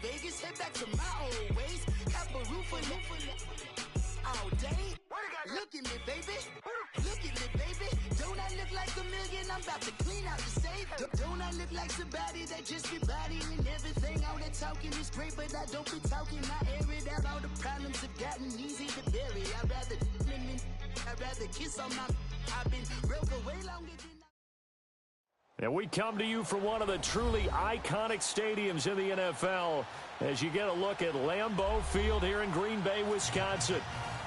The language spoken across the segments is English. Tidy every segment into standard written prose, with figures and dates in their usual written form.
Vegas, head back to my old ways. Have a roof all day. Look at me, baby. Look at me, baby. Don't I look like a million? I'm about to clean out the safe. Don't I look like somebody that just be bodying everything? All that talking is great, but I don't be talking. I air it out. All the problems have gotten easy to bury. I'd rather kiss on my. I've been broke away longer than. And we come to you from one of the truly iconic stadiums in the NFL as you get a look at Lambeau Field here in Green Bay, Wisconsin.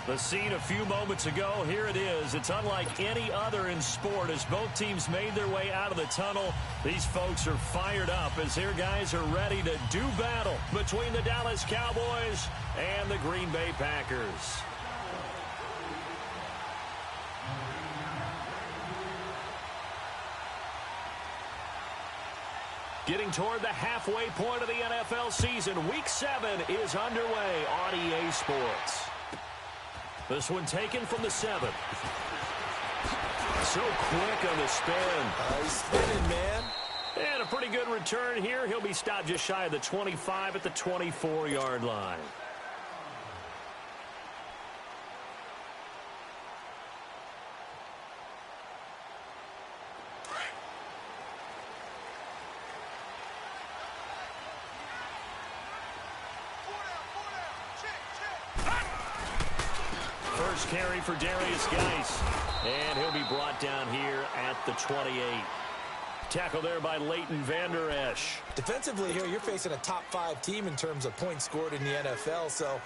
The scene a few moments ago, here it is. It's unlike any other in sport as both teams made their way out of the tunnel. These folks are fired up as their guys are ready to do battle between the Dallas Cowboys and the Green Bay Packers. Getting toward the halfway point of the NFL season, Week 7 is underway on EA Sports. This one taken from the 7. So quick on the spin. He's spinning, man. And a pretty good return here. He'll be stopped just shy of the 25 at the 24-yard line. First carry for Darius Geis, and he'll be brought down here at the 28. Tackle there by Leighton Vander Esch. Defensively here, you're facing a top-5 team in terms of points scored in the NFL, so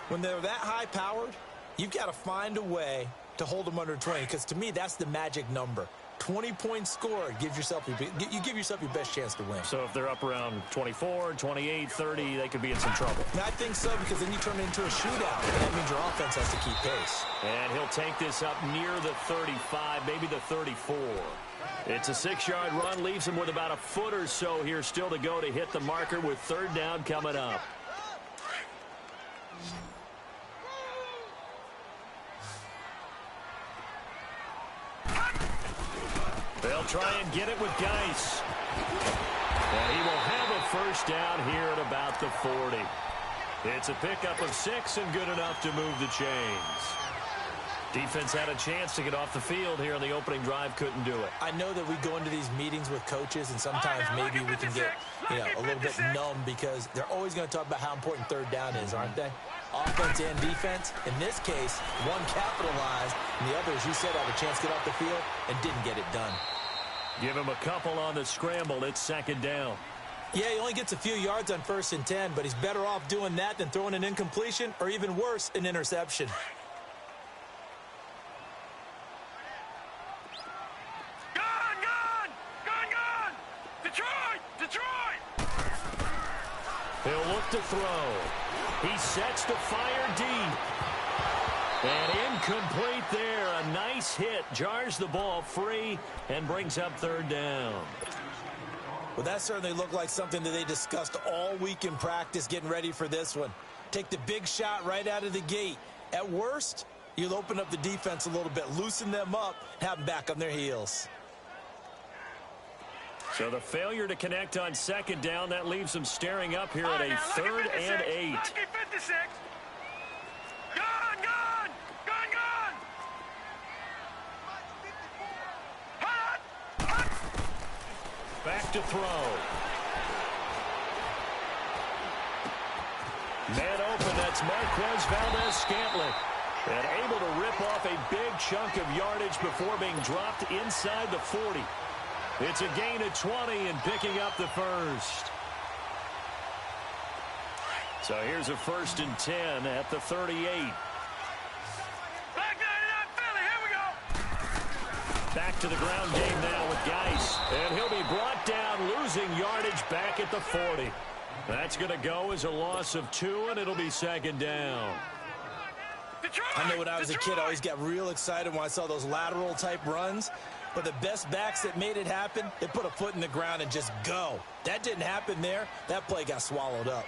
when they're that high-powered, you've got to find a way to hold them under 20, because to me, that's the magic number. 20 points scored, you give yourself your best chance to win. So if they're up around 24, 28, 30, they could be in some trouble. And I think so, because then you turn it into a shootout, and that means your offense has to keep pace. And he'll take this up near the 35, maybe the 34. It's a 6-yard run, leaves him with about a foot or so here still to go to hit the marker with third down coming up. They'll try and get it with Geis. And he will have a first down here at about the 40. It's a pickup of 6 and good enough to move the chains. Defense had a chance to get off the field here on the opening drive, couldn't do it. I know that we go into these meetings with coaches, and sometimes maybe we can get a little bit numb because they're always going to talk about how important third down is, aren't they? Offense and defense. In this case, one capitalized, and the other, as you said, had a chance to get off the field and didn't get it done. Give him a couple on the scramble. It's second down. Yeah, he only gets a few yards on 1st and 10, but he's better off doing that than throwing an incompletion or even worse, an interception. He'll look to throw. He sets to fire deep. And incomplete there. A nice hit. Jars the ball free and brings up third down. Well, that certainly looked like something that they discussed all week in practice getting ready for this one. Take the big shot right out of the gate. At worst, you'll open up the defense a little bit, loosen them up, have them back on their heels. So the failure to connect on second down, that leaves them staring up here at a 3rd and 8. Back to throw. Man open, that's Marquez Valdez-Scantling. And able to rip off a big chunk of yardage before being dropped inside the 40. It's a gain of 20 and picking up the first. So here's a 1st and 10 at the 38. Back to the ground game now with Geis. And he'll be brought down, losing yardage back at the 40. That's going to go as a loss of 2, and it'll be second down. I know when I was a kid, I always got real excited when I saw those lateral-type runs. But the best backs that made it happen, they put a foot in the ground and just go. That didn't happen there. That play got swallowed up.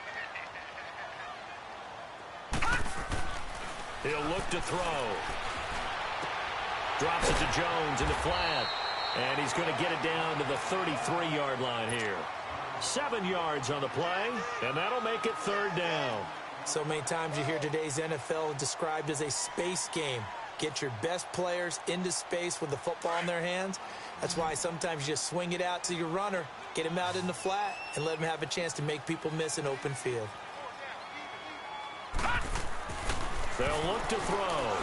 He'll look to throw. Drops it to Jones in the flat. And he's going to get it down to the 33-yard line here. 7 yards on the play, and that'll make it 3rd down. So many times you hear today's NFL described as a space game. Get your best players into space with the football in their hands. That's why sometimes you just swing it out to your runner, get him out in the flat, and let him have a chance to make people miss an open field. They'll look to throw.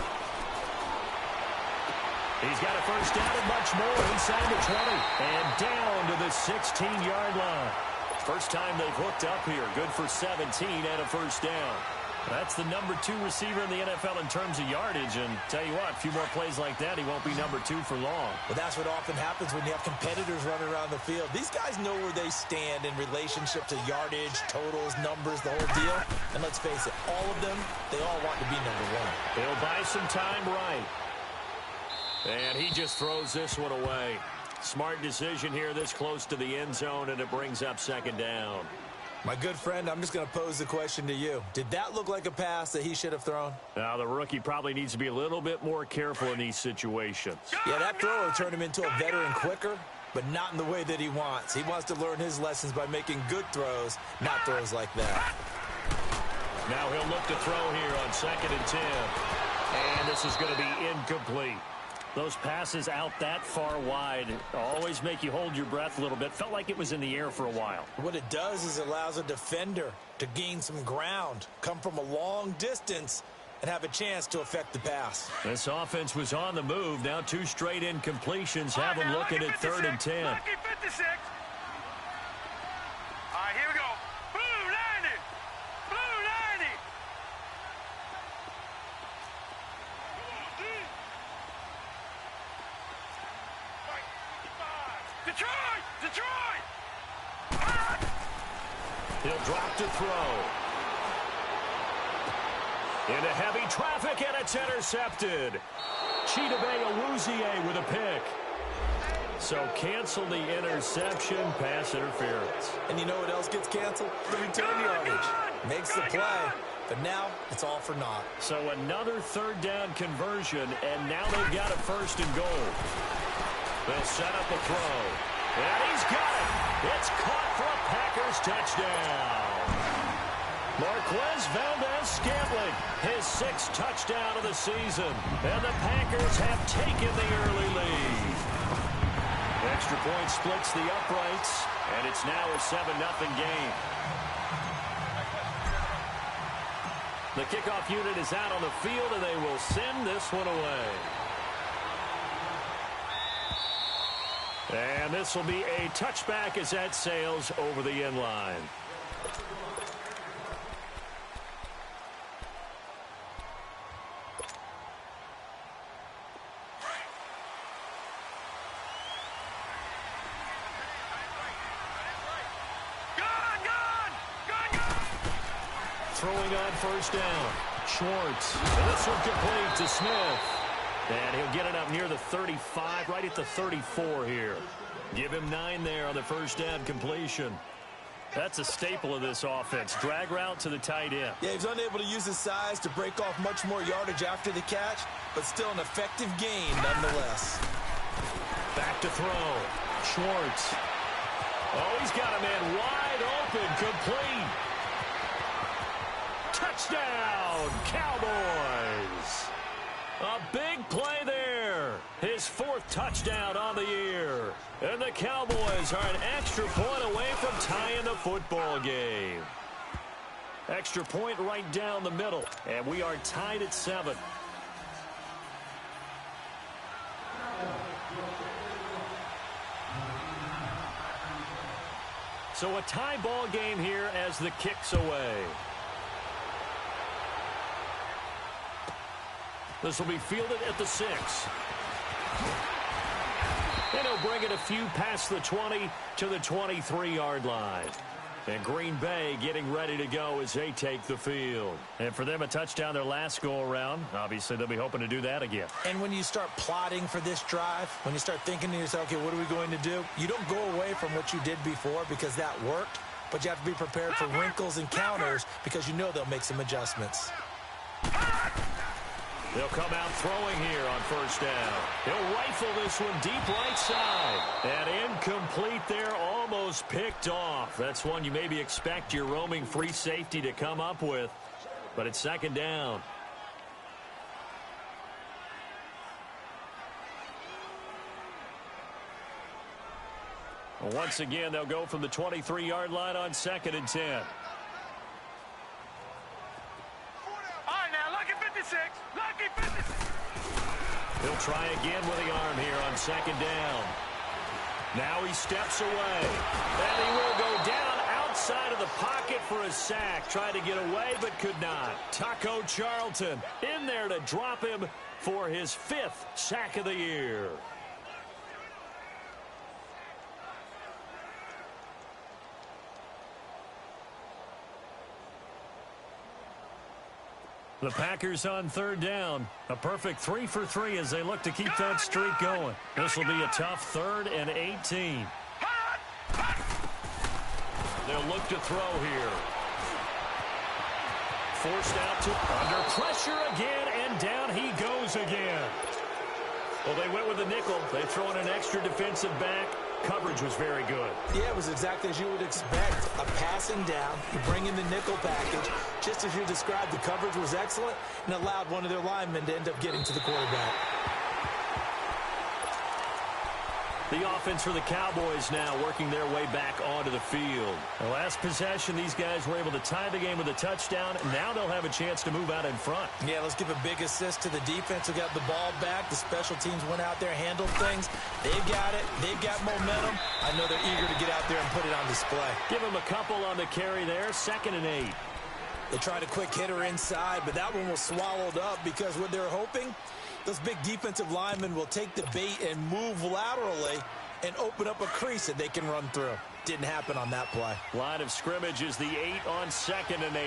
He's got a first down and much more inside the 20. And down to the 16-yard line. First time they've hooked up here. Good for 17 and a first down. That's the number 2 receiver in the NFL in terms of yardage. And tell you what, a few more plays like that, he won't be number 2 for long. Well, that's what often happens when you have competitors running around the field. These guys know where they stand in relationship to yardage, totals, numbers, the whole deal. And let's face it, all of them, they all want to be number 1. He'll buy some time right. And he just throws this one away. Smart decision here this close to the end zone, and it brings up 2nd down. My good friend, I'm just going to pose the question to you. Did that look like a pass that he should have thrown? Now, the rookie probably needs to be a little bit more careful in these situations. Yeah, that throw will turn him into a veteran quicker, but not in the way that he wants. He wants to learn his lessons by making good throws, not throws like that. Now he'll look to throw here on 2nd and 10. And this is going to be incomplete. Those passes out that far wide always make you hold your breath a little bit. Felt like it was in the air for a while. What it does is it allows a defender to gain some ground, come from a long distance, and have a chance to affect the pass. This offense was on the move. Now 2 straight incompletions have them looking at 3rd and 10. Lucky 56. All right, here we go. Blue 90. Blue 90. Detroit! Detroit! He'll drop to throw. Into heavy traffic, and it's intercepted. Chidobe Awuzie with a pick. So cancel the interception, pass interference. And you know what else gets canceled? The return yardage. Makes the play, but now it's all for naught. So another 3rd down conversion, and now they've got a 1st and goal. They'll set up a throw. And he's got it. It's caught for a Packers touchdown. Marquez Valdez-Scantling, his 6th touchdown of the season. And the Packers have taken the early lead. Extra point splits the uprights, and it's now a 7-0 game. The kickoff unit is out on the field, and they will send this one away. And this will be a touchback as that sails over the end line. Throwing on 1st down. Schwartz. And this one complete to Smith. And he'll get it up near the 35, right at the 34 here. Give him 9 there on the 1st down completion. That's a staple of this offense. Drag route to the tight end. Yeah, he's unable to use his size to break off much more yardage after the catch, but still an effective gain nonetheless. Back to throw. Schwartz. Oh, he's got a man wide open, complete. Touchdown, Cowboys. A big play there. His 4th touchdown on the year. And the Cowboys are an extra point away from tying the football game. Extra point right down the middle. And we are tied at 7. So a tie ball game here as the kick's away. This will be fielded at the 6. And he'll bring it a few past the 20 to the 23-yard line. And Green Bay getting ready to go as they take the field. And for them, a touchdown their last go-around. Obviously, they'll be hoping to do that again. And when you start plotting for this drive, when you start thinking to yourself, okay, what are we going to do? You don't go away from what you did before because that worked, but you have to be prepared for wrinkles and counters because you know they'll make some adjustments. They'll come out throwing here on first down. He'll rifle this one deep right side. And incomplete there, almost picked off. That's one you maybe expect your roaming free safety to come up with. But it's second down. Once again, they'll go from the 23-yard line on 2nd and 10. All right, now, lucky 56. Lucky 56. He'll try again with the arm here on 2nd down. Now he steps away. And he will go down outside of the pocket for a sack. Tried to get away, but could not. Taco Charlton in there to drop him for his 5th sack of the year. The Packers on 3rd down. A perfect 3 for 3 as they look to keep that streak going. This will be a tough 3rd and 18. They'll look to throw here. Forced out to under pressure again, and down he goes again. Well, they went with the nickel. They throw in an extra defensive back. Coverage was very good. Yeah, it was exactly as you would expect. A passing down, you bring in the nickel package. Just as you described, the coverage was excellent and allowed one of their linemen to end up getting to the quarterback. The offense for the Cowboys now working their way back onto the field. The last possession, these guys were able to tie the game with a touchdown. Now they'll have a chance to move out in front. Yeah, let's give a big assist to the defense who got the ball back. The special teams went out there, handled things. They've got it. They've got momentum. I know they're eager to get out there and put it on display. Give them a couple on the carry there. 2nd and 8. They tried a quick hitter inside, but that one was swallowed up because what they're hoping, those big defensive linemen will take the bait and move laterally and open up a crease that they can run through. Didn't happen on that play. Line of scrimmage is the 8 on 2nd and 8.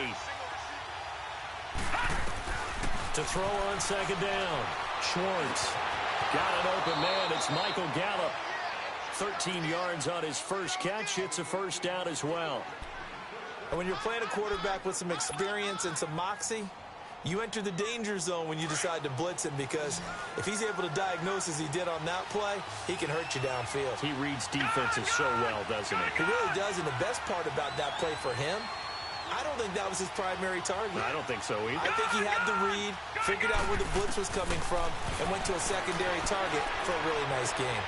To throw on 2nd down. Schwartz. Got an open man. It's Michael Gallup. 13 yards on his first catch. It's a first down as well. And when you're playing a quarterback with some experience and some moxie, you enter the danger zone when you decide to blitz him, because if he's able to diagnose as he did on that play, he can hurt you downfield. He reads defenses so well, doesn't he? He really does, and the best part about that play for him, I don't think that was his primary target. I don't think so either. I think he had the read, figured out where the blitz was coming from, and went to a secondary target for a really nice game.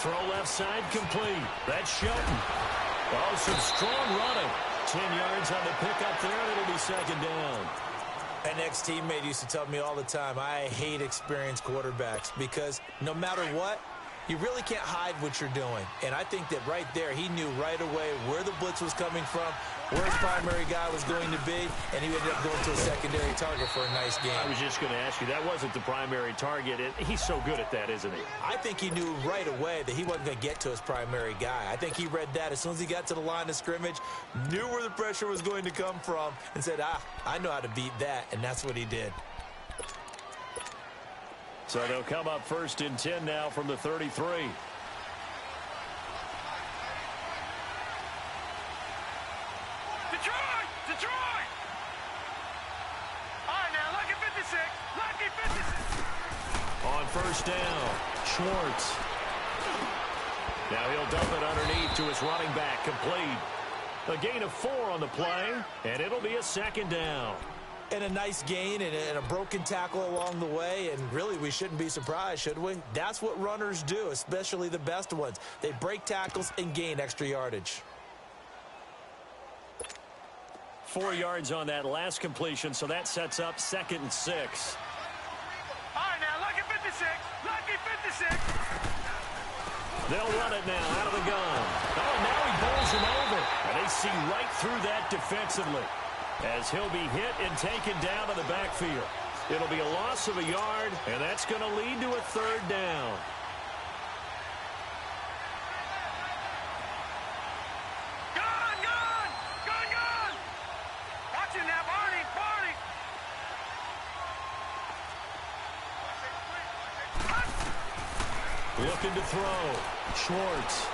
Throw left side complete. That's Shelton. Oh, some strong running. 10 yards on the pickup there, and it'll be 2nd down. An ex-teammate used to tell me all the time, I hate experienced quarterbacks because no matter what, you really can't hide what you're doing. And I think that right there, he knew right away where the blitz was coming from, where his primary guy was going to be, and he ended up going to a secondary target for a nice game. I was just going to ask you, that wasn't the primary target. He's so good at that, isn't he? I think he knew right away that he wasn't going to get to his primary guy. I think he read that as soon as he got to the line of scrimmage, knew where the pressure was going to come from, and said, I know how to beat that, and that's what he did. So they'll come up 1st and 10 now from the 33. Detroit! Detroit! All right, now, lucky 56. Lucky 56. On 1st down, Schwartz. Now he'll dump it underneath to his running back, complete. A gain of 4 on the play, and it'll be a 2nd down. And a nice gain and a broken tackle along the way, and really we shouldn't be surprised, should we? That's what runners do, especially the best ones. They break tackles and gain extra yardage. 4 yards on that last completion, so that sets up 2nd and 6. All right, now, lucky 56. Lucky 56. They'll run it now out of the gun. Oh, now he bowls him over. And they see right through that defensively, as he'll be hit and taken down in the backfield. It'll be a loss of a yard, and that's going to lead to a 3rd down. Gone, gone! Gone, gone! Watch it now, Barney, Barney! Looking to throw. Schwartz.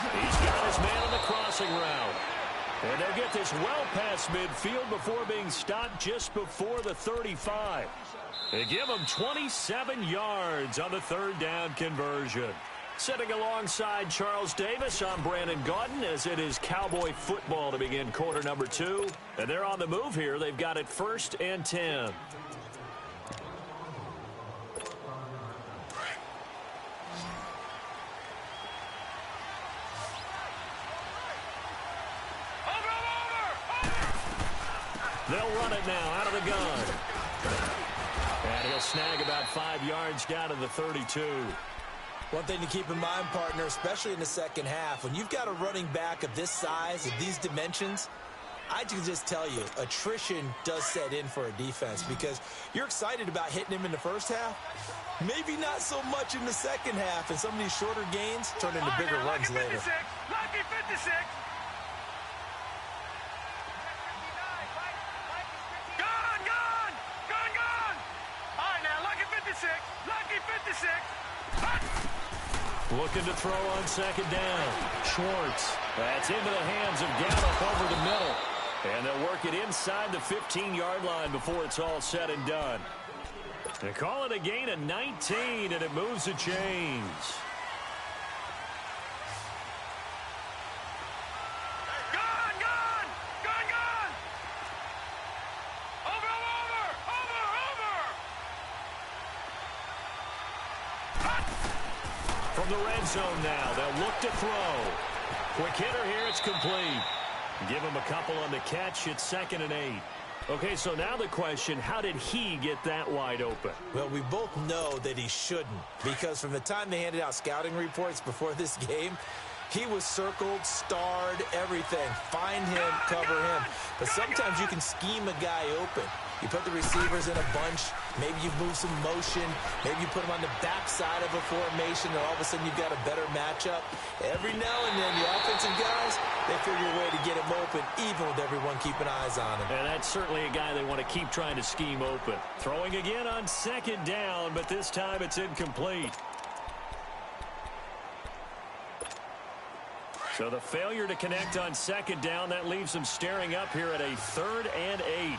He's got his man on the crossing route. And they'll get this well past midfield before being stopped just before the 35. They give them 27 yards on the third down conversion. Sitting alongside Charles Davis, I'm Brandon Gaudin as it is Cowboy football to begin quarter number 2. And they're on the move here. They've got it 1st and 10. They'll run it now out of the gun. And he'll snag about 5 yards down to the 32. One thing to keep in mind, partner, especially in the second half, when you've got a running back of this size, of these dimensions, I can just tell you, attrition does set in for a defense because you're excited about hitting him in the first half. Maybe not so much in the second half, and some of these shorter gains turn into bigger runs later. Lucky 56. Lucky 56. Looking to throw on second down. Schwartz. That's into the hands of Gallup over the middle. And they'll work it inside the 15-yard line before it's all said and done. They call it a gain of 19, and it moves the chains. From the red zone now, they'll look to throw. Quick hitter here, it's complete. Give him a couple on the catch, it's 2nd and 8. Okay, so now the question, how did he get that wide open? Well, we both know that he shouldn't, because from the time they handed out scouting reports before this game, he was circled, starred, everything. Find him, cover him. But sometimes you can scheme a guy open. You put the receivers in a bunch. Maybe you move some motion. Maybe you put them on the backside of a formation, and all of a sudden you've got a better matchup. Every now and then, the offensive guys, they figure a way to get him open, even with everyone keeping eyes on him. And that's certainly a guy they want to keep trying to scheme open. Throwing again on second down, but this time it's incomplete. So the failure to connect on second down, that leaves them staring up here at a 3rd and 8.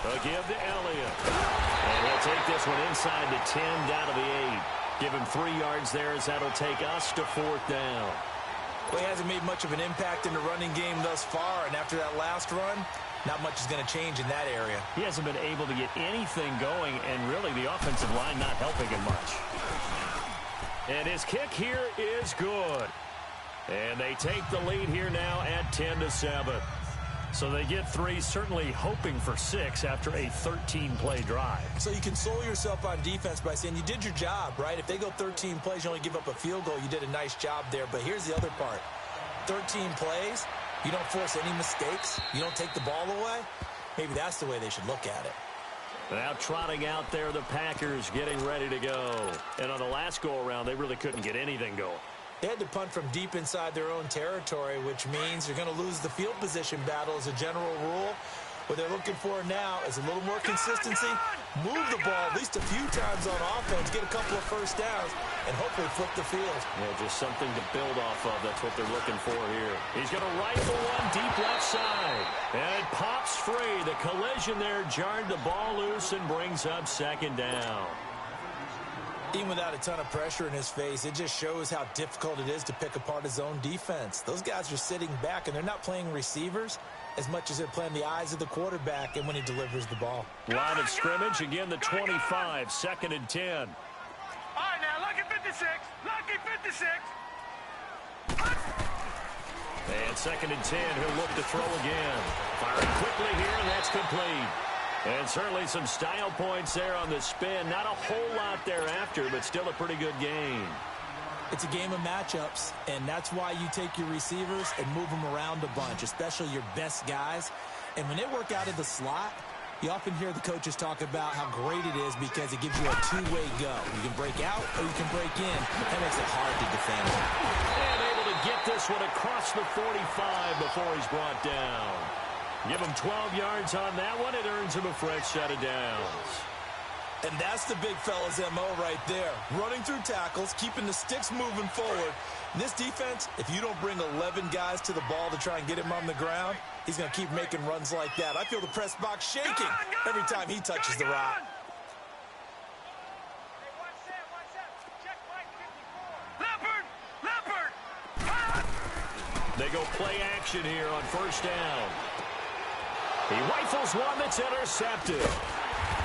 A give to Elliott. And he'll take this one inside the 10, down to the 8. Give him 3 yards there as that'll take us to 4th down. Well, he hasn't made much of an impact in the running game thus far, and after that last run, not much is going to change in that area. He hasn't been able to get anything going, and really the offensive line not helping him much. And his kick here is good. And they take the lead here now at 10-7. So they get 3, certainly hoping for 6 after a 13-play drive. So you console yourself on defense by saying you did your job, right? If they go 13 plays, you only give up a field goal, you did a nice job there. But here's the other part. 13 plays, you don't force any mistakes, you don't take the ball away. Maybe that's the way they should look at it. Now trotting out there, the Packers getting ready to go. And on the last go-around, they really couldn't get anything going. They had to punt from deep inside their own territory, which means you're going to lose the field position battle as a general rule. What they're looking for now is a little more consistency, move the ball at least a few times on offense, get a couple of first downs, and hopefully flip the field. Yeah, just something to build off of. That's what they're looking for here. He's going to rifle one deep left side. And it pops free. The collision there jarred the ball loose and brings up 2nd down. Even without a ton of pressure in his face, it just shows how difficult it is to pick apart his own defense. Those guys are sitting back, and they're not playing receivers as much as they're playing the eyes of the quarterback and when he delivers the ball. Line of scrimmage, again the 25, 2nd and 10. All right, now, lucky 56. Lucky 56. And 2nd and 10, he'll look to throw again. Firing quickly here, and that's complete. And certainly some style points there on the spin. Not a whole lot thereafter, but still a pretty good game. It's a game of matchups, and that's why you take your receivers and move them around a bunch, especially your best guys. And when they work out of the slot, you often hear the coaches talk about how great it is because it gives you a two-way go. You can break out or you can break in. That makes it hard to defend. And able to get this one across the 45 before he's brought down. Give him 12 yards on that one. It earns him a fresh set of downs. And that's the big fella's MO right there. Running through tackles, keeping the sticks moving forward. In this defense, if you don't bring 11 guys to the ball to try and get him on the ground, he's going to keep making runs like that. I feel the press box shaking every time he touches the rock. They go play action here on first down. He rifles one that's intercepted.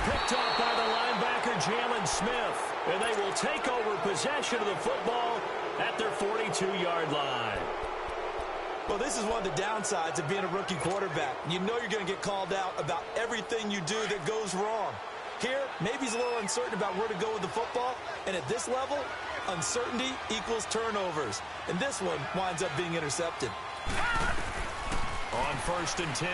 Picked off by the linebacker, Jalen Smith. And they will take over possession of the football at their 42-yard line. Well, this is one of the downsides of being a rookie quarterback. You know you're going to get called out about everything you do that goes wrong. Here, maybe he's a little uncertain about where to go with the football. And at this level, uncertainty equals turnovers. And this one winds up being intercepted. On first and 10,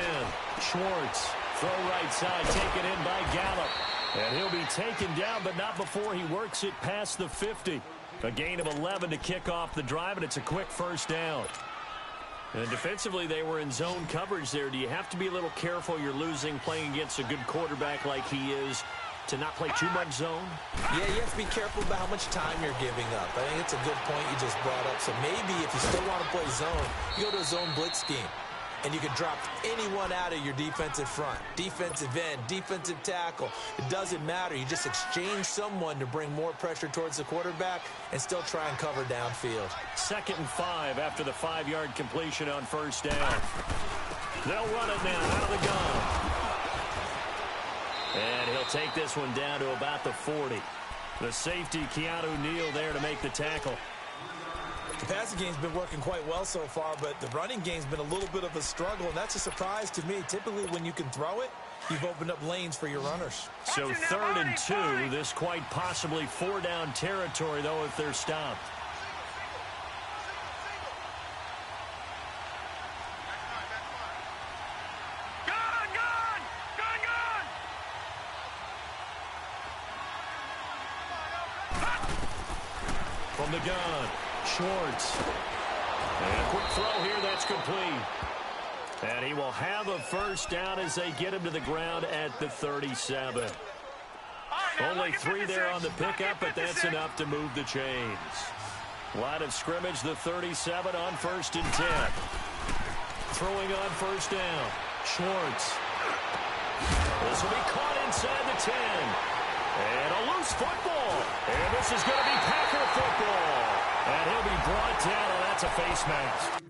Schwartz. Throw right side, taken in by Gallup. And he'll be taken down, but not before he works it past the 50. A gain of 11 to kick off the drive, and it's a quick first down. And defensively, they were in zone coverage there. Do you have to be a little careful you're losing playing against a good quarterback like he is to not play too much zone? Yeah, you have to be careful about how much time you're giving up. I think it's a good point you just brought up. So maybe if you still want to play zone, you go to a zone blitz scheme. And you can drop anyone out of your defensive front. Defensive end, defensive tackle. It doesn't matter. You just exchange someone to bring more pressure towards the quarterback and still try and cover downfield. 2nd and 5 after the 5-yard completion on first down. They'll run it now out of the gun. And he'll take this one down to about the 40. The safety, Keanu Neal, there to make the tackle. The passing game's been working quite well so far, but the running game's been a little bit of a struggle, and that's a surprise to me. Typically, when you can throw it, you've opened up lanes for your runners. So 3rd and 2, this quite possibly 4-down territory, though, if they're stopped. From the gun, Schwartz. And a quick throw here, that's complete. And he will have a first down as they get him to the ground at the 37. Only 3 there on the pickup, but that's enough to move the chains. Line of scrimmage, the 37 on 1st and 10. Throwing on first down, Schwartz. This will be caught inside the 10. And a loose football. And this is going to be Packer football. And he'll be brought down. Oh, that's a face mask.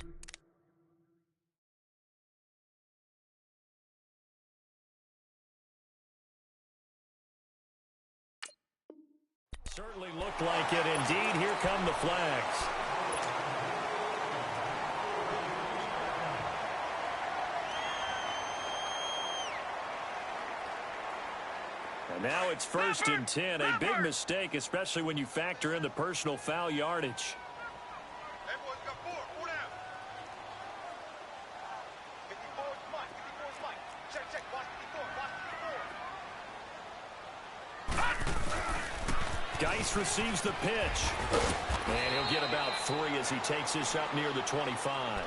Certainly looked like it. Indeed, here come the flags. And now it's 1st and 10. A big mistake, especially when you factor in the personal foul yardage. Geis receives the pitch. And he'll get about 3 as he takes this up near the 25.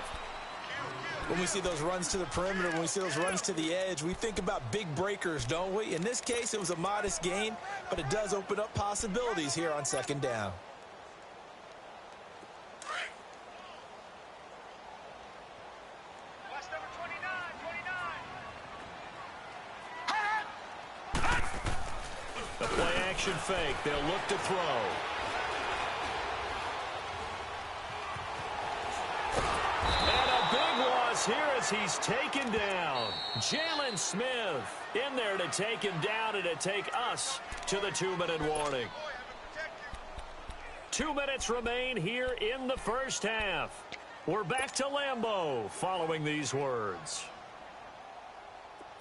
When we see those runs to the perimeter, when we see those runs to the edge, we think about big breakers, don't we? In this case, it was a modest gain, but it does open up possibilities here on 2nd down. The play action fake. They'll look to throw. And a big loss here as he's taken down. Jalen Smith in there to take him down and to take us to the 2-minute warning. 2 minutes remain here in the first half. We're back to Lambeau following these words.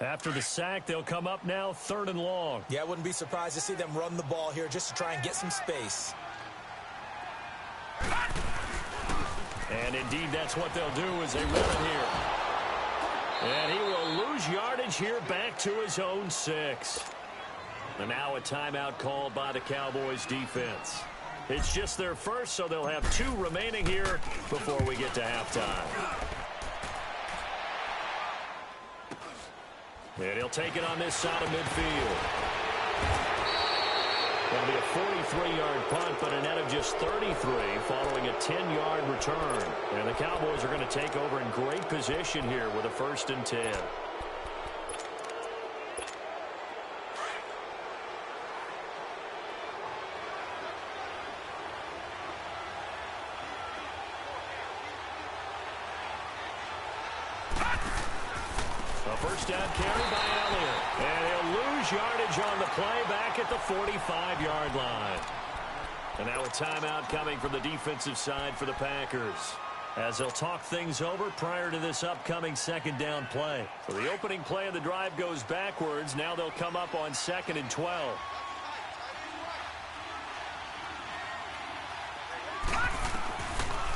After the sack, they'll come up now 3rd and long. Yeah, I wouldn't be surprised to see them run the ball here just to try and get some space. And indeed, that's what they'll do as they run it here. And he will lose yardage here back to his own 6. And now a timeout called by the Cowboys defense. It's just their first, so they'll have 2 remaining here before we get to halftime. And he'll take it on this side of midfield. It'll be a 43-yard punt, but a net of just 33 following a 10-yard return. And the Cowboys are going to take over in great position here with a 1st and 10. A first down carry by Elliott. And he'll lose yardage on the play back at the 45-yard line. And now a timeout coming from the defensive side for the Packers, as they'll talk things over prior to this upcoming 2nd down play. So the opening play of the drive goes backwards. Now they'll come up on 2nd and 12.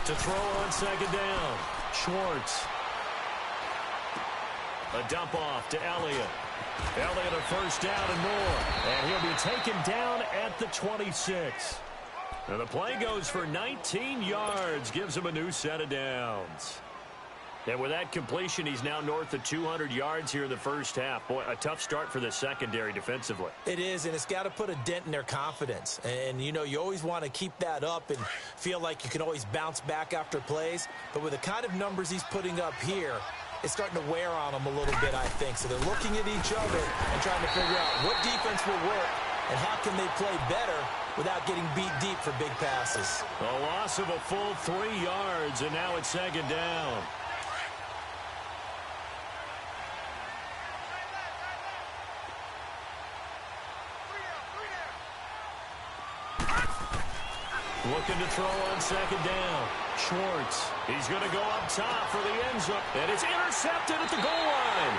To throw on 2nd down, Schwartz. A dump off to Elliott. Elliott a first down and more. And he'll be taken down at the 26. And the play goes for 19 yards. Gives him a new set of downs. And with that completion, he's now north of 200 yards here in the first half. Boy, a tough start for the secondary defensively. It is, and it's got to put a dent in their confidence. And, you know, you always want to keep that up and feel like you can always bounce back after plays. But with the kind of numbers he's putting up here, it's starting to wear on them a little bit, I think. So they're looking at each other and trying to figure out what defense will work and how can they play better without getting beat deep for big passes. A loss of a full 3 yards, and now it's 2nd down. Looking to throw on 2nd down. Schwartz. He's going to go up top for the end zone. And it's intercepted at the goal line.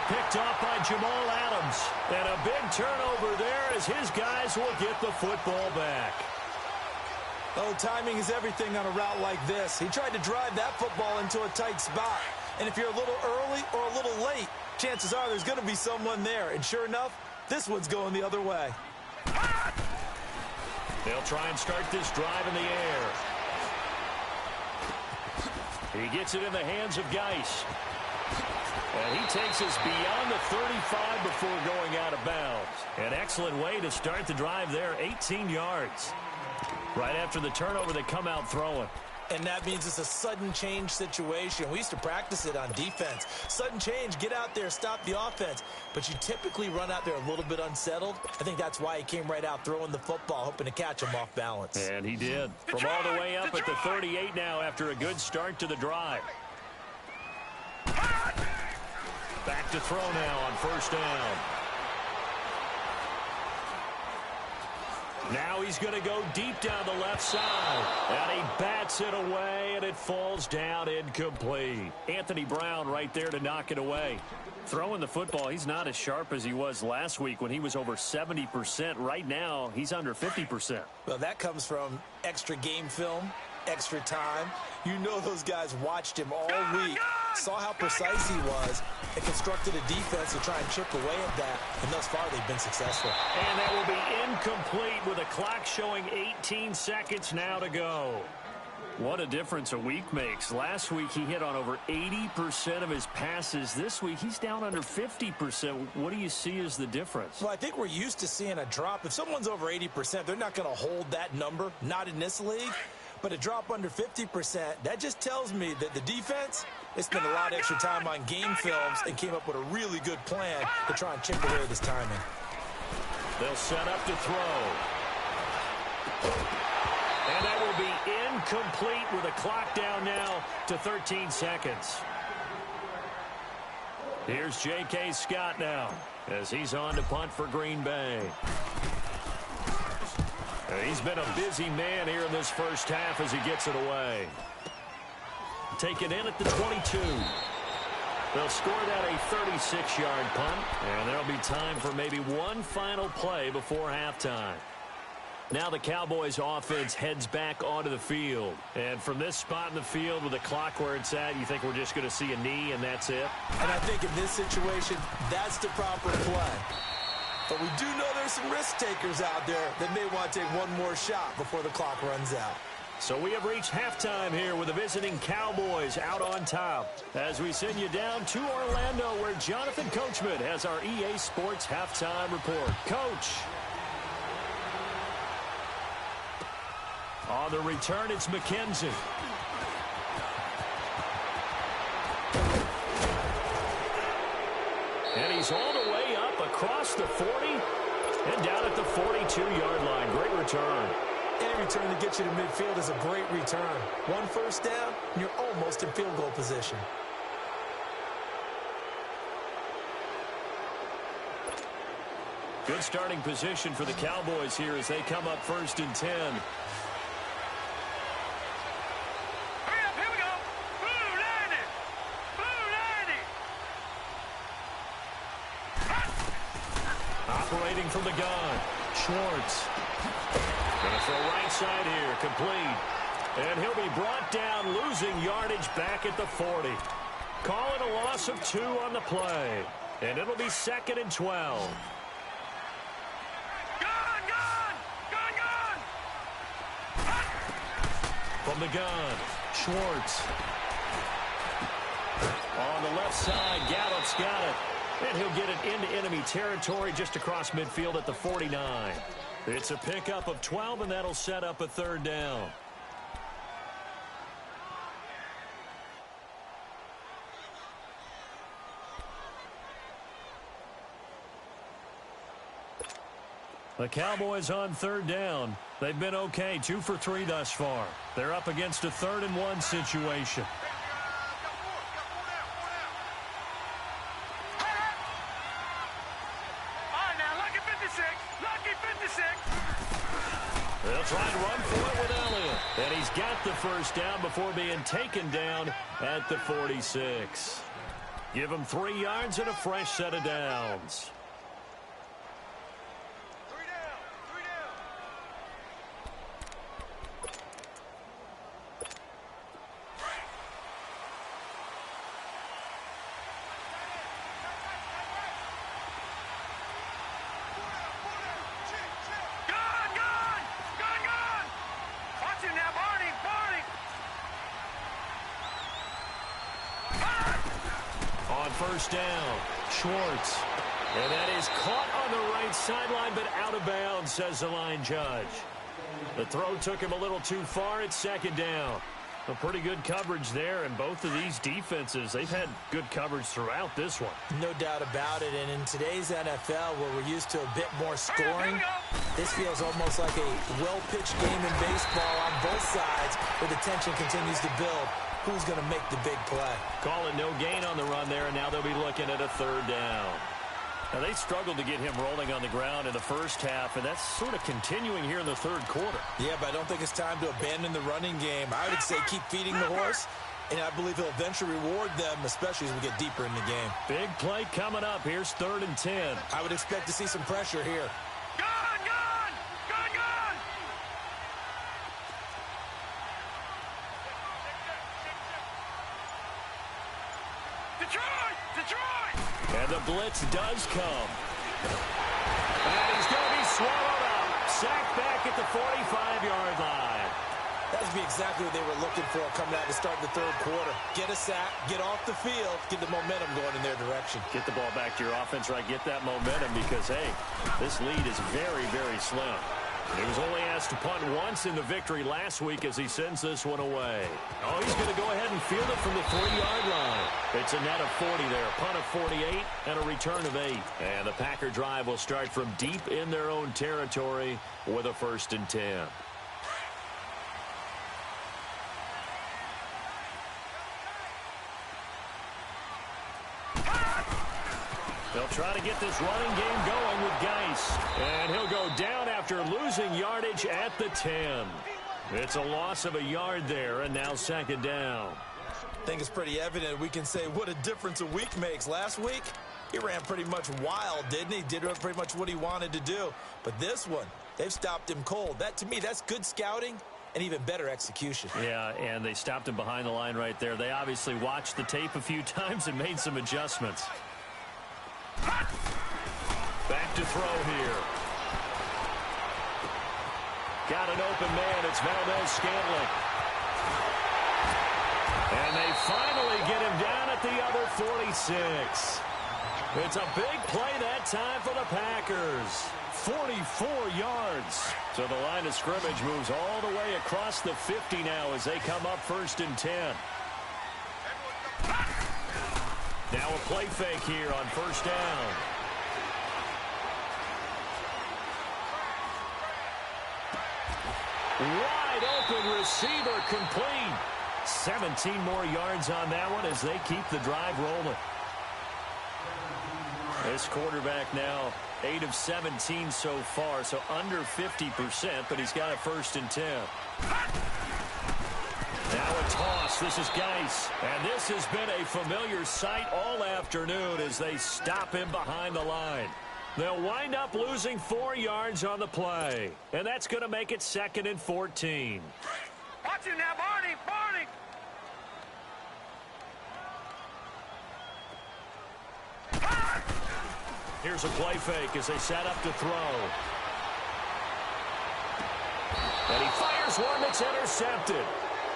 Picked off by Jamal Adams. And a big turnover there as his guys will get the football back. Oh, timing is everything on a route like this. He tried to drive that football into a tight spot. And if you're a little early or a little late, chances are there's going to be someone there. And sure enough, this one's going the other way. They'll try and start this drive in the air. He gets it in the hands of Geis. And he takes us beyond the 35 before going out of bounds. An excellent way to start the drive there, 18 yards. Right after the turnover, they come out throwing. And that means it's a sudden change situation. We used to practice it on defense. Sudden change, get out there, stop the offense. But you typically run out there a little bit unsettled. I think that's why he came right out throwing the football, hoping to catch him off balance. And he did. From all the way up at the 38 now after a good start to the drive. Back to throw now on 1st down. Now he's going to go deep down the left side. And he bats it away, and it falls down incomplete. Anthony Brown right there to knock it away. Throwing the football, he's not as sharp as he was last week when he was over 70%. Right now, he's under 50%. Well, that comes from extra game film, extra time. You know those guys watched him all week, saw how precise he was, and constructed a defense to try and chip away at that. And thus far, they've been successful. And that will be incomplete with a clock showing 18 seconds now to go. What a difference a week makes. Last week, he hit on over 80% of his passes. This week, he's down under 50%. What do you see as the difference? Well, I think we're used to seeing a drop. If someone's over 80%, they're not going to hold that number, not in this league. But a drop under 50%, that just tells me that the defense, they spent a lot of extra time on game films and came up with a really good plan to try and chip away at this timing. They'll set up to throw. And that will be incomplete with a clock down now to 13 seconds. Here's J.K. Scott now as he's on to punt for Green Bay. And he's been a busy man here in this first half as he gets it away. Taken in at the 22. They'll score that a 36-yard punt, and there'll be time for maybe one final play before halftime. Now the Cowboys offense heads back onto the field. And from this spot in the field with the clock where it's at, you think we're just going to see a knee and that's it? And I think in this situation, that's the proper play. But we do know there's some risk takers out there that may want to take one more shot before the clock runs out. So we have reached halftime here with the visiting Cowboys out on top. As we send you down to Orlando where Jonathan Coachman has our EA Sports halftime report. Coach. On the return, it's McKenzie. And he's all the way up across the 40 and down at the 42-yard line. Great return. Any return that gets you to midfield is a great return. One first down, and you're almost in field goal position. Good starting position for the Cowboys here as they come up 1st and 10. Hurry up, here we go. Blue 90. Blue 90. Operating from the gun, Schwartz. Gonna throw right side here, complete. And he'll be brought down, losing yardage back at the 40. Call it a loss of 2 on the play. And it'll be 2nd and 12. From the gun, Schwartz. On the left side, Gallup's got it. And he'll get it into enemy territory just across midfield at the 49. It's a pickup of 12, and that'll set up a 3rd down. The Cowboys on 3rd down. They've been okay, 2 for 3 thus far. They're up against a 3rd and 1 situation. They'll try and run for it with Elliott. And he's got the 1st down before being taken down at the 46. Give him 3 yards and a fresh set of downs. First down, Schwartz. And that is caught on the right sideline, but out of bounds, says the line judge. The throw took him a little too far. It's 2nd down. A pretty good coverage there, and both of these defenses, they've had good coverage throughout this one. No doubt about it, and in today's NFL, where we're used to a bit more scoring, this feels almost like a well-pitched game in baseball on both sides, where the tension continues to build. Who's going to make the big play? Call it no gain on the run there, and now they'll be looking at a 3rd down. Now, they struggled to get him rolling on the ground in the first half, and that's sort of continuing here in the 3rd quarter. Yeah, but I don't think it's time to abandon the running game. I would say keep feeding the horse, and I believe he'll eventually reward them, especially as we get deeper in the game. Big play coming up. Here's 3rd and 10. I would expect to see some pressure here. And the blitz does come. And he's going to be swallowed up. Sacked back at the 45-yard line. That would be exactly what they were looking for coming out to start the 3rd quarter. Get a sack, get off the field, get the momentum going in their direction. Get the ball back to your offense, right? Get that momentum because, hey, this lead is very, very slim. He was only asked to punt once in the victory last week as he sends this one away. Oh, he's going to go ahead and field it from the 3-yard line. It's a net of 40 there, a punt of 48 and a return of 8. And the Packer drive will start from deep in their own territory with a 1st and 10. They'll try to get this running game going with Geis. And he'll go down after losing yardage at the 10. It's a loss of a yard there, and now 2nd down. I think it's pretty evident we can say what a difference a week makes. Last week, he ran pretty much wild, didn't he? Did pretty much what he wanted to do. But this one, they've stopped him cold. That, to me, that's good scouting and even better execution. Yeah, and they stopped him behind the line right there. They obviously watched the tape a few times and made some adjustments. Back to throw here. Got an open man. It's Valdez-Scantling. And they finally get him down at the other 46. It's a big play that time for the Packers. 44 yards. So the line of scrimmage moves all the way across the 50 now as they come up 1st and 10. Now a play fake here on 1st down. Wide open receiver complete. 17 more yards on that one as they keep the drive rolling. This quarterback now 8 of 17 so far, so under 50%, but he's got a 1st and 10. Now a toss. This is Geis. And this has been a familiar sight all afternoon as they stop him behind the line. They'll wind up losing 4 yards on the play. And that's going to make it 2nd and 14. Watch him now, Barney! Barney! Here's a play fake as they set up to throw. And he fires one that's intercepted.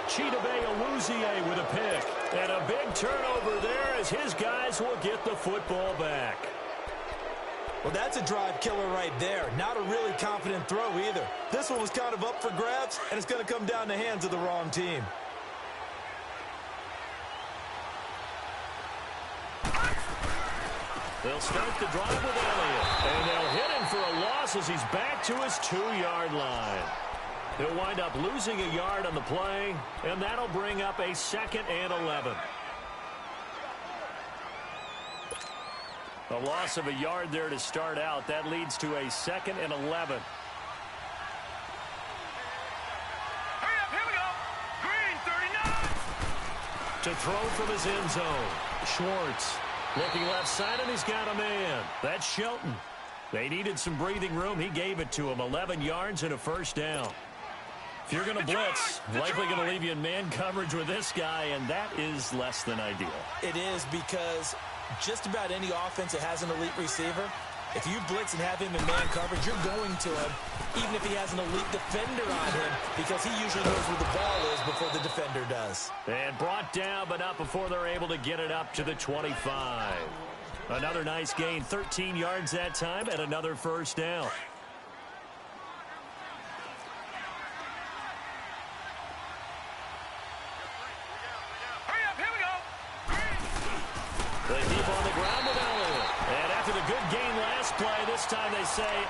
Chidobe Awuzie with a pick. And a big turnover there as his guys will get the football back. Well, that's a drive killer right there. Not a really confident throw either. This one was kind of up for grabs, and it's going to come down the hands of the wrong team. They'll start the drive with Elliott. And they'll hit him for a loss as he's back to his 2-yard line. He'll wind up losing a yard on the play, and that'll bring up a 2nd and 11. A loss of a yard there to start out. That leads to a 2nd and 11. Hurry up, here we go! Green, 39! To throw from his end zone. Schwartz looking left side, and he's got a man. That's Shelton. They needed some breathing room. He gave it to him. 11 yards and a 1st down. If you're going to blitz, likely going to leave you in man coverage with this guy, and that is less than ideal. It is, because just about any offense that has an elite receiver, if you blitz and have him in man coverage, you're going to him, even if he has an elite defender on him, because he usually knows where the ball is before the defender does. And brought down, but not before they're able to get it up to the 25. Another nice gain, 13 yards that time, and another 1st down. Hurry up, here we go! They keep on the ground with Elliott. And after the good gain last play, this time they say,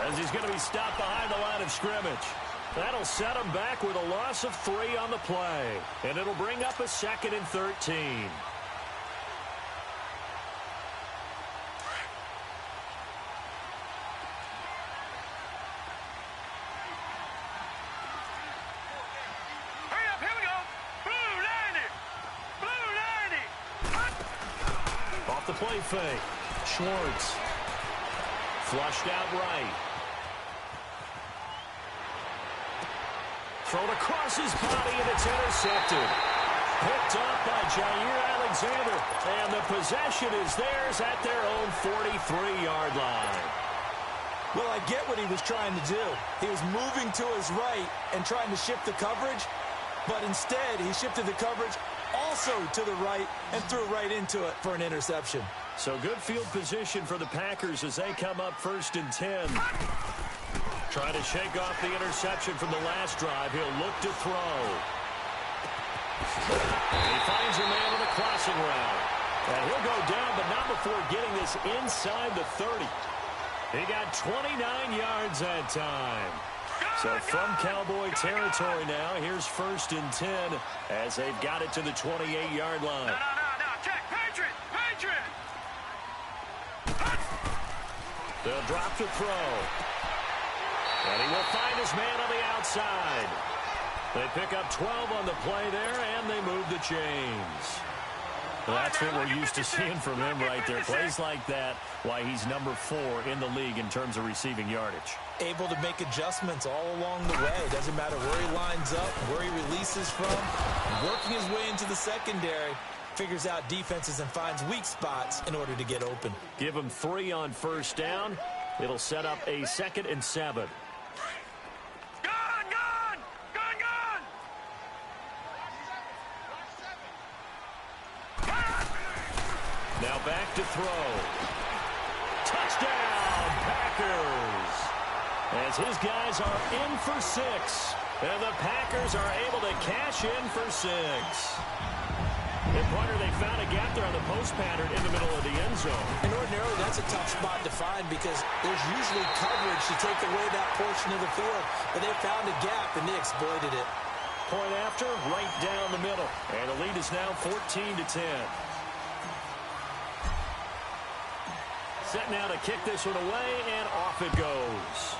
as he's going to be stopped behind the line of scrimmage. That'll set him back with a loss of 3 on the play. And it'll bring up a 2nd and 13. Hurry up, here we go! Blue 90! Blue 90! Off the play fake. Schwartz. Flushed out right. Thrown across his body, and it's intercepted. Picked up by Jair Alexander. And the possession is theirs at their own 43-yard line. Well, I get what he was trying to do. He was moving to his right and trying to shift the coverage, but instead he shifted the coverage also to the right and threw right into it for an interception. So good field position for the Packers as they come up 1st and 10. Trying to shake off the interception from the last drive. He'll look to throw. And he finds a man on the crossing route. And he'll go down, but not before getting this inside the 30. He got 29 yards that time. So from Cowboy territory now, here's 1st and 10 as they've got it to the 28-yard line. No, check, Patriot! Patriot! They'll drop to throw. And he will find his man on the outside. They pick up 12 on the play there, and they move the chains. Well, that's what we're used to seeing from him right there. Plays like that, why he's number 4 in the league in terms of receiving yardage. Able to make adjustments all along the way. Doesn't matter where he lines up, where he releases from. Working his way into the secondary, figures out defenses and finds weak spots in order to get open. Give him 3 on 1st down. It'll set up a 2nd and 7. Now back to throw. Touchdown, Packers. As his guys are in for 6. And the Packers are able to cash in for 6. And partner, they found a gap there on the post pattern in the middle of the end zone. And ordinarily, that's a tough spot to find because there's usually coverage to take away that portion of the field. But they found a gap, and they exploited it. Point after, right down the middle. And the lead is now 14-10. Set now to kick this one away, and off it goes.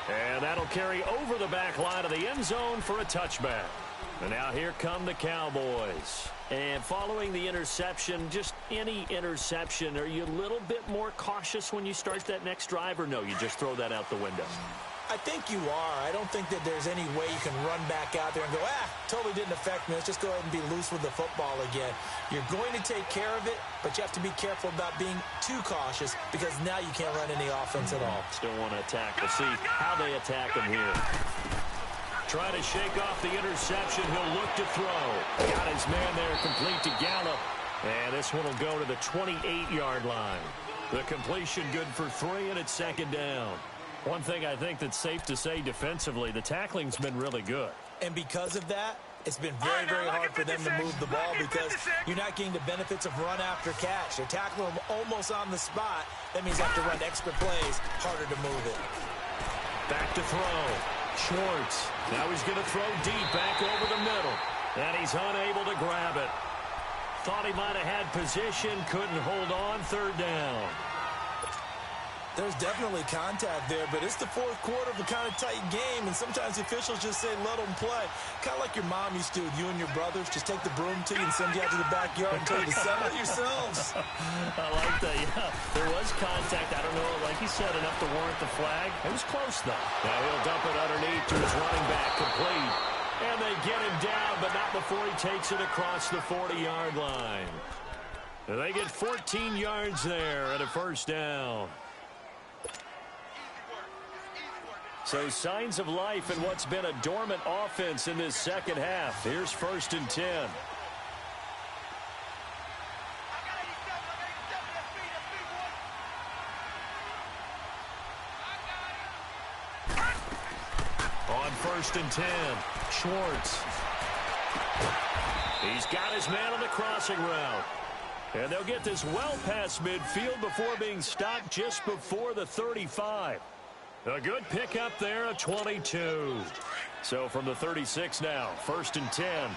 And that'll carry over the back line of the end zone for a touchback. And now here come the Cowboys. And following the interception, just any interception, are you a little bit more cautious when you start that next drive, or no, you just throw that out the window? I think you are. I don't think that there's any way you can run back out there and go, totally didn't affect me. Let's just go ahead and be loose with the football again. You're going to take care of it, but you have to be careful about being too cautious because now you can't run any offense at all. Still want to attack. We'll see how they attack him here. Try to shake off the interception. He'll look to throw. Got his man there, complete to Gallup. And this one will go to the 28-yard line. The completion good for 3, and it's second down. One thing I think that's safe to say defensively, the tackling's been really good. And because of that, it's been very, very hard for them to move the ball because you're not getting the benefits of run after catch. They're tackling them almost on the spot. That means you have to run extra plays, harder to move it. Back to throw. Schwartz. Now he's going to throw deep back over the middle. And he's unable to grab it. Thought he might have had position, couldn't hold on, third down. There's definitely contact there, but it's the fourth quarter of a kind of tight game, and sometimes the officials just say, let them play. Kind of like your mom used to with you and your brothers. Just take the broom to you and send you out to the backyard and tell you to settle it yourselves. I like that, yeah. There was contact. I don't know, like you said, enough to warrant the flag. It was close, though. Now he'll dump it underneath to his running back, complete. And they get him down, but not before he takes it across the 40-yard line. And they get 14 yards there at a first down. So signs of life in what's been a dormant offense in this second half. Here's 1st and 10. On 1st and 10, Schwartz. He's got his man on the crossing route. And they'll get this well past midfield before being stopped just before the 35. A good pickup there, a 22. So from the 36 now, 1st and 10.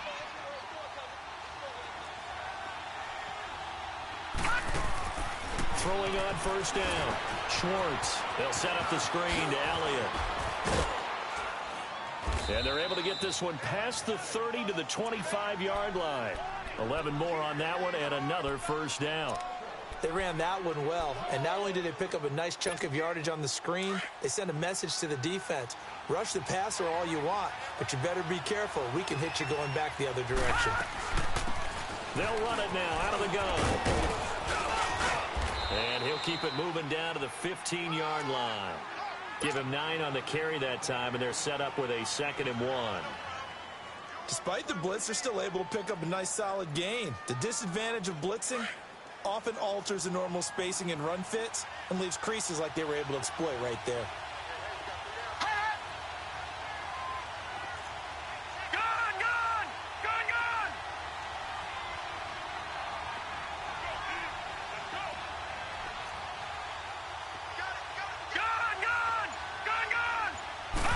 Throwing on first down. Schwartz. They'll set up the screen to Elliott. And they're able to get this one past the 30 to the 25-yard line. 11 more on that one and another first down. They ran that one well, and not only did they pick up a nice chunk of yardage on the screen, they sent a message to the defense. Rush the passer all you want, but you better be careful. We can hit you going back the other direction. They'll run it now out of the gun. And he'll keep it moving down to the 15-yard line. Give him 9 on the carry that time, and they're set up with a 2nd and 1. Despite the blitz, they're still able to pick up a nice solid gain. The disadvantage of blitzing often alters the normal spacing and run fits and leaves creases like they were able to exploit right there. Gone, gone! Gone, gone! Gone, gone! Gone, gone!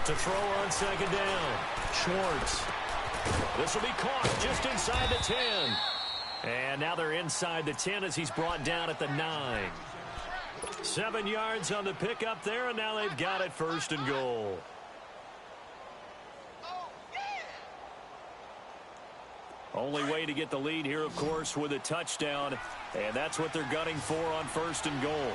To throw on 2nd down. Schwartz. This will be caught just inside the 10. And now they're inside the 10 as he's brought down at the 9. 7 yards on the pickup there, and now they've got it 1st and goal. Only way to get the lead here, of course, with a touchdown, and that's what they're gunning for on 1st and goal.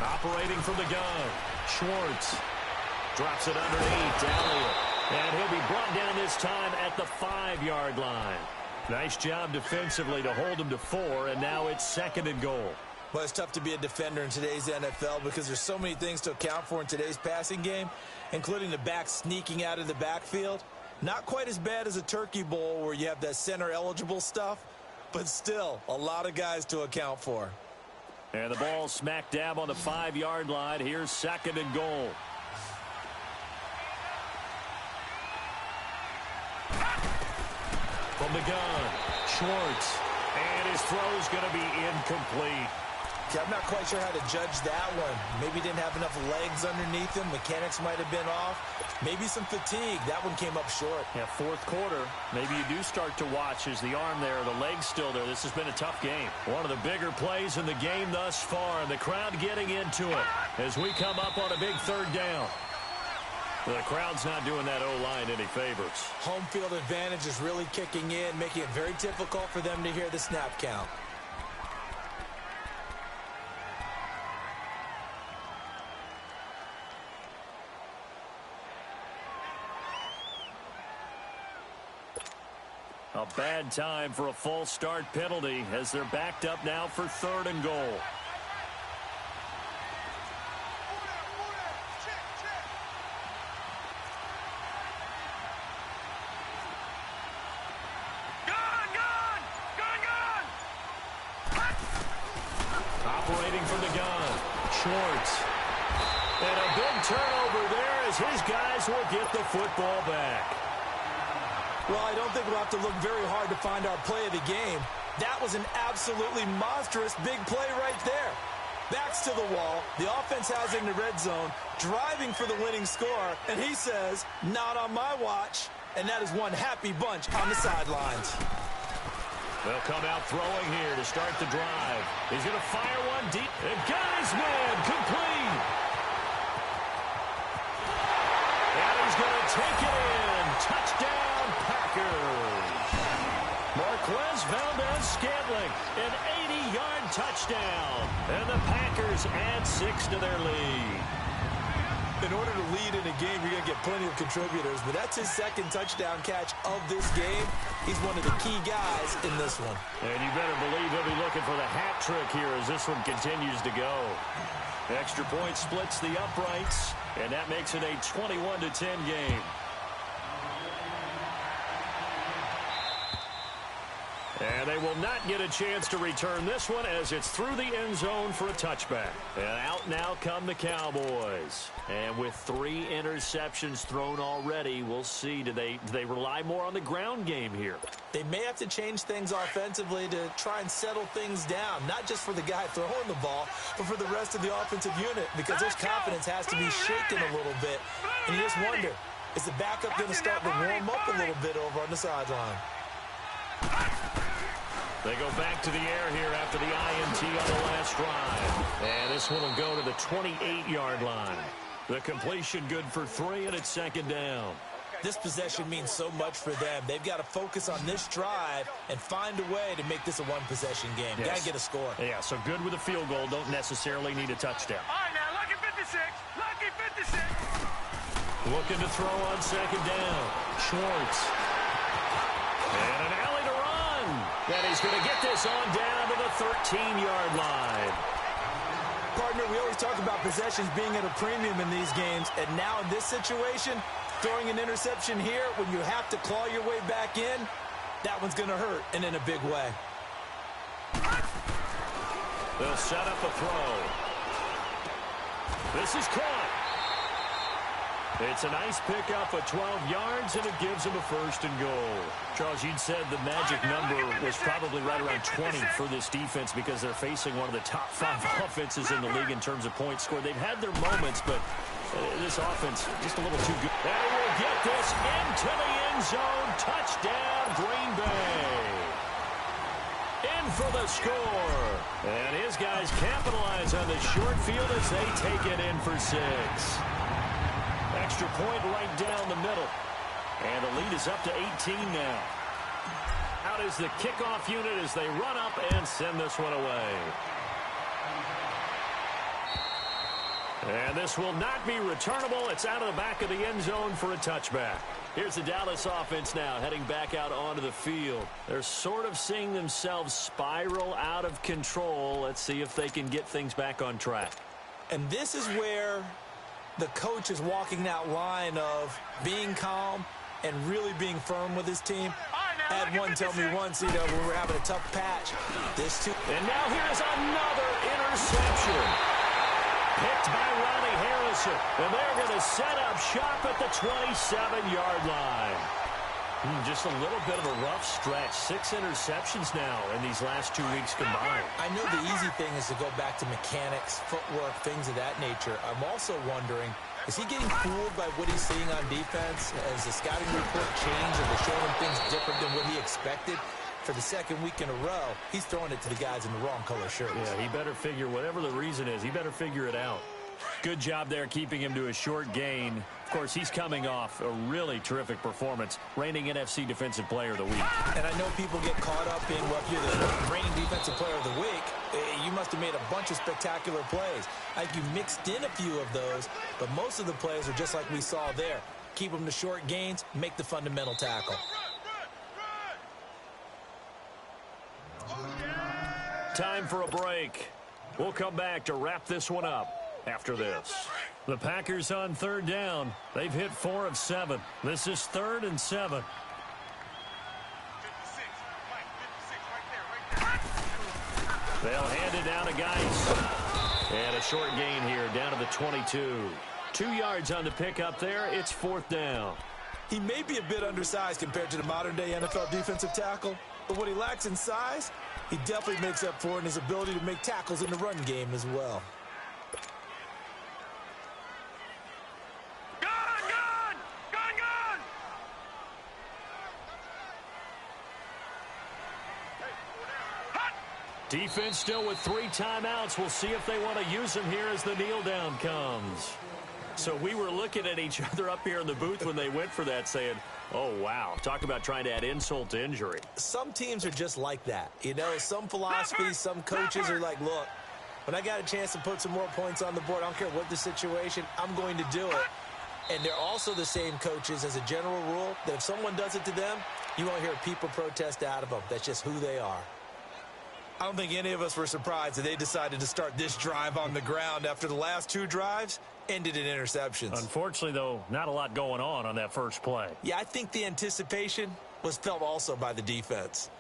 Operating from the gun, Schwartz. Drops it underneath to Elliott. And he'll be brought down this time at the 5-yard line. Nice job defensively to hold him to 4, and now it's 2nd and goal. Well, it's tough to be a defender in today's NFL because there's so many things to account for in today's passing game, including the back sneaking out of the backfield. Not quite as bad as a turkey bowl where you have that center-eligible stuff, but still a lot of guys to account for. And the ball smack dab on the 5-yard line. Here's 2nd and goal. From the gun, Schwartz. And his throw's going to be incomplete. Okay, I'm not quite sure how to judge that one. Maybe didn't have enough legs underneath him. Mechanics might have been off. Maybe some fatigue. That one came up short. Yeah, 4th quarter. Maybe you do start to watch as the arm there, the leg's still there. This has been a tough game. One of the bigger plays in the game thus far, and the crowd getting into it as we come up on a big 3rd down. The crowd's not doing that O-line any favors. Home field advantage is really kicking in, making it very difficult for them to hear the snap count. A bad time for a false start penalty as they're backed up now for 3rd and goal. Operating from the gun, Schwartz. And a big turnover there as his guys will get the football back. Well, I don't think we'll have to look very hard to find our play of the game. That was an absolutely monstrous big play right there. Backs to the wall. The offense has it in the red zone, driving for the winning score. And he says, not on my watch. And that is one happy bunch on the sidelines. They'll come out throwing here to start the drive. He's going to fire one deep. And got his man complete. And he's going to take it in. Touchdown, Packers. Marquez Valdez-Scantling, an 80-yard touchdown. And the Packers add 6 to their lead. In order to lead in a game, you're going to get plenty of contributors, but that's his 2nd touchdown catch of this game. He's one of the key guys in this one. And you better believe he'll be looking for the hat trick here as this one continues to go. Extra point splits the uprights, and that makes it a 21-10 game. And they will not get a chance to return this one as it's through the end zone for a touchback. And out now come the Cowboys. And with 3 interceptions thrown already, we'll see. Do they rely more on the ground game here? They may have to change things offensively to try and settle things down, not just for the guy throwing the ball, but for the rest of the offensive unit, because their confidence has to be shaken a little bit. And you just wonder, is the backup going to start to warm up a little bit over on the sideline? They go back to the air here after the INT on the last drive. And this one will go to the 28-yard line. The completion good for 3, and it's 2nd down. This possession means so much for them. They've got to focus on this drive and find a way to make this a one-possession game. Yes. Got to get a score. Yeah, so good with a field goal. Don't necessarily need a touchdown. All right, now, lucky 56. Lucky 56. Looking to throw on 2nd down. Schwartz. And an alley to run. And he's going to get this on down to the 13-yard line. Partner, we always talk about possessions being at a premium in these games, and now in this situation, throwing an interception here when you have to claw your way back in, that one's going to hurt, and in a big way. They'll set up a throw. This is caught. It's a nice pickup of 12 yards, and it gives them a 1st and goal. Charles, you'd said the magic number was probably right around 20 for this defense because they're facing one of the top 5 offenses in the league in terms of points scored. They've had their moments, but this offense just a little too good. They will get this into the end zone. Touchdown, Green Bay. In for the score. And his guys capitalize on the short field as they take it in for 6. Extra point right down the middle. And the lead is up to 18 now. Out is the kickoff unit as they run up and send this one away. And this will not be returnable. It's out of the back of the end zone for a touchback. Here's the Dallas offense now heading back out onto the field. They're sort of seeing themselves spiral out of control. Let's see if they can get things back on track. And this is where the coach is walking that line of being calm and really being firm with his team. I had one tell me once, when we're having a tough patch. And now here's another interception. Picked by Ronnie Harrison. And they're going to set up shop at the 27-yard line. Just a little bit of a rough stretch. 6 interceptions now in these last 2 weeks combined. I know the easy thing is to go back to mechanics, footwork, things of that nature. I'm also wondering, is he getting fooled by what he's seeing on defense? Has the scouting report changed? Are they showing him things different than what he expected? For the second week in a row, he's throwing it to the guys in the wrong color shirts. Yeah, he better figure, whatever the reason is, he better figure it out. Good job there keeping him to a short gain. Of course, he's coming off a really terrific performance, reigning NFC Defensive Player of the Week. And I know people get caught up in, well, if you're the reigning Defensive Player of the Week, you must have made a bunch of spectacular plays. I think you mixed in a few of those, but most of the plays are just like we saw there. Keep them to short gains, make the fundamental tackle. Time for a break. We'll come back to wrap this one up after this. The Packers on third down. They've hit 4 of 7. This is 3rd and 7. They'll hand it down to Geis. And a short gain here down to the 22. 2 yards on the pickup there. It's 4th down. He may be a bit undersized compared to the modern-day NFL defensive tackle, but what he lacks in size, he definitely makes up for in his ability to make tackles in the run game as well. Defense still with 3 timeouts. We'll see if they want to use them here as the kneel down comes. So we were looking at each other up here in the booth when they went for that saying, oh, wow. Talk about trying to add insult to injury. Some teams are just like that. Some philosophies, some coaches are like, look, when I got a chance to put some more points on the board, I don't care what the situation, I'm going to do it. And they're also the same coaches as a general rule that if someone does it to them, you won't hear people protest out of them. That's just who they are. I don't think any of us were surprised that they decided to start this drive on the ground after the last 2 drives ended in interceptions. Unfortunately, though, not a lot going on that first play. Yeah, I think the anticipation was felt also by the defense.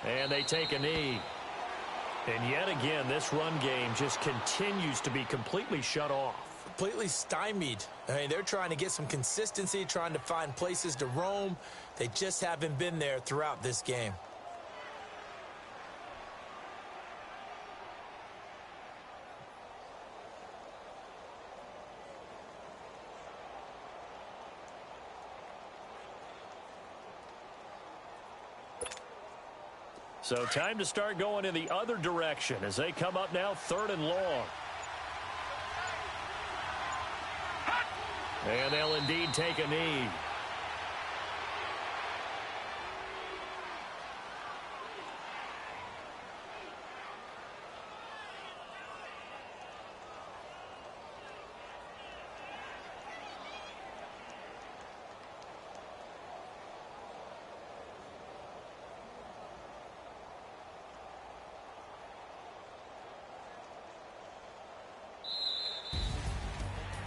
And they take a knee. And yet again, this run game just continues to be completely shut off. Completely stymied. I mean, they're trying to get some consistency, trying to find places to roam. They just haven't been there throughout this game. So time to start going in the other direction as they come up now 3rd and long. And they'll indeed take a knee.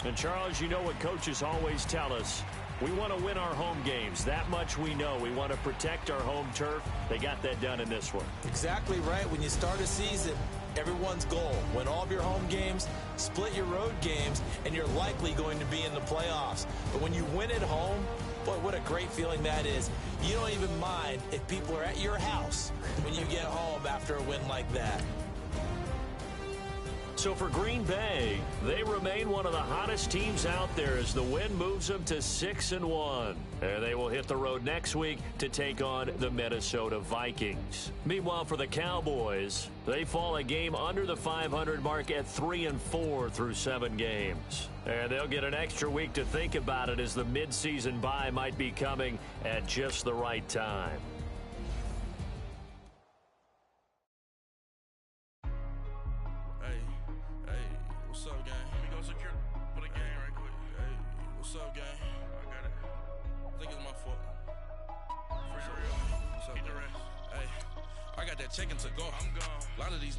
And, Charles, you know what coaches always tell us. We want to win our home games. That much we know. We want to protect our home turf. They got that done in this one. Exactly right. When you start a season, everyone's goal, win all of your home games, split your road games, and you're likely going to be in the playoffs. But when you win at home, boy, what a great feeling that is. You don't even mind if people are at your house when you get home after a win like that. So for Green Bay, they remain one of the hottest teams out there as the win moves them to 6-1. And they will hit the road next week to take on the Minnesota Vikings. Meanwhile, for the Cowboys, they fall a game under the 500 mark at 3-4 through 7 games. And they'll get an extra week to think about it as the midseason bye might be coming at just the right time. What's up, gang? Let me go secure for the game right quick. Hey, what's up, gang? I got it. I think it's my fault. Free to real. What's up, Keep the rest. Hey, I got that chicken to go. I'm gone. A lot of these